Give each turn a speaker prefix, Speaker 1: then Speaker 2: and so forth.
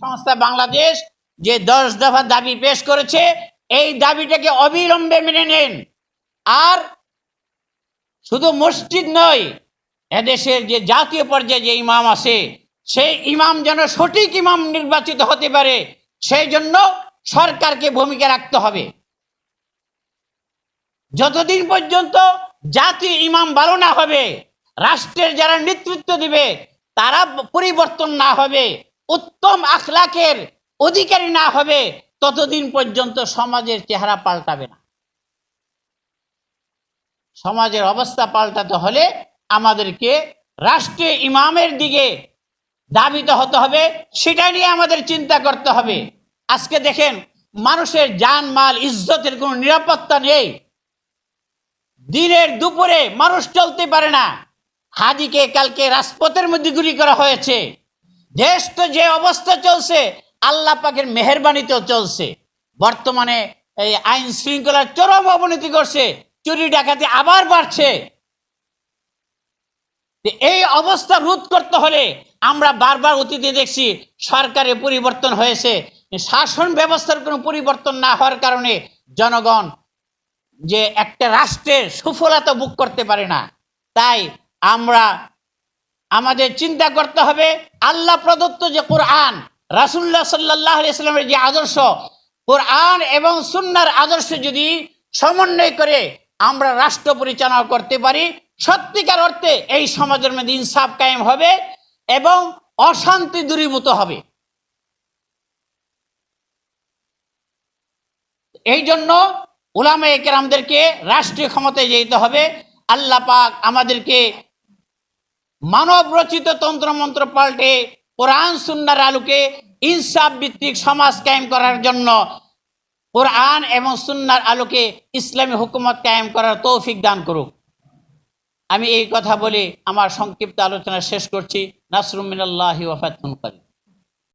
Speaker 1: সংস্থা বাংলাদেশ যে 10 দফা দাবি পেশ করেছে, এই দাবিটাকে অবিলম্বে মেনে নেন। আর শুধু মসজিদ নয়, এদেশের যে জাতীয় পর্যায়ে যে ইমাম আছে, সেই ইমাম যেন সঠিক ইমাম নির্বাচিত হতে পারে, সেই জন্য সরকারকে ভূমিকা রাখতে হবে। যতদিন পর্যন্ত জাতীয় ইমাম ভালো না হবে, রাষ্ট্রের যারা নেতৃত্ব দিবে তারা পরিবর্তন না হবে, উত্তম আখলাকের অধিকারী না হবে, ততদিন পর্যন্ত সমাজের চেহারা পাল্টাবে না। সমাজের অবস্থা পাল্টাতে হলে আমাদেরকে রাষ্ট্রীয় ইমামের দিকে ধাবিত হতে হবে, সেটা নিয়ে আমাদের চিন্তা করতে হবে। আজকে দেখেন, মানুষের জান মাল ইজ্জতের কোনো নিরাপত্তা নেই। দিনের দুপুরে মানুষ চলতে পারে না। হাদিকে কালকে রাজপথের মধ্যে গুলি করা হয়েছে। দেশ তো যে অবস্থা চলছে, আল্লাহ পাকের মেহেরবানিতেও চলছে। বর্তমানে এই আইন শৃঙ্খলার চরম অবনতি করছে, চুরি ডাকাতি আবার বাড়ছে। এই অবস্থা রোধ করতে হলে আমরা বারবার অতীতে দেখছি সরকারে পরিবর্তন হয়েছে, শাসন ব্যবস্থার কোনো পরিবর্তন না হওয়ার কারণে জনগণ যে একটা রাষ্ট্রের সুফলতা ভোগ করতে পারে না। তাই আমাদের চিন্তা করতে হবে, আল্লাহ প্রদত্ত যে কোরআন, রাসূলুল্লাহ সাল্লাল্লাহু আলাইহি ওয়াসাল্লামের যে আদর্শ, কোরআন এবং সুন্নাহর আদর্শ যদি সমন্বয় করে আমরা রাষ্ট্র পরিচালনা করতে পারি, সত্যিকার অর্থে এই সমাজের মধ্যে ইনসাফ কায়েম হবে এবং অশান্তি দূরীভূত হবে। এই জন্য উলামায়ে কেরামদেরকে রাষ্ট্রীয় ক্ষমতায় যেতে হবে। আল্লাহ পাক আমাদেরকে মানব রচিত তন্ত্রমন্ত্র পাল্টে কোরআন সুন্নাহর আলোকে ইনসাফ ভিত্তিক সমাজ কায়েম করার জন্য কোরআন এবং সুন্নাহর আলোকে ইসলামী হুকুমত কায়েম করার তৌফিক দান করুক। আমি এই কথা বলে আমার সংক্ষিপ্ত আলোচনা শেষ করছি। নাসরুম মিনাল্লাহি ওয়া ফাতহুন করিম।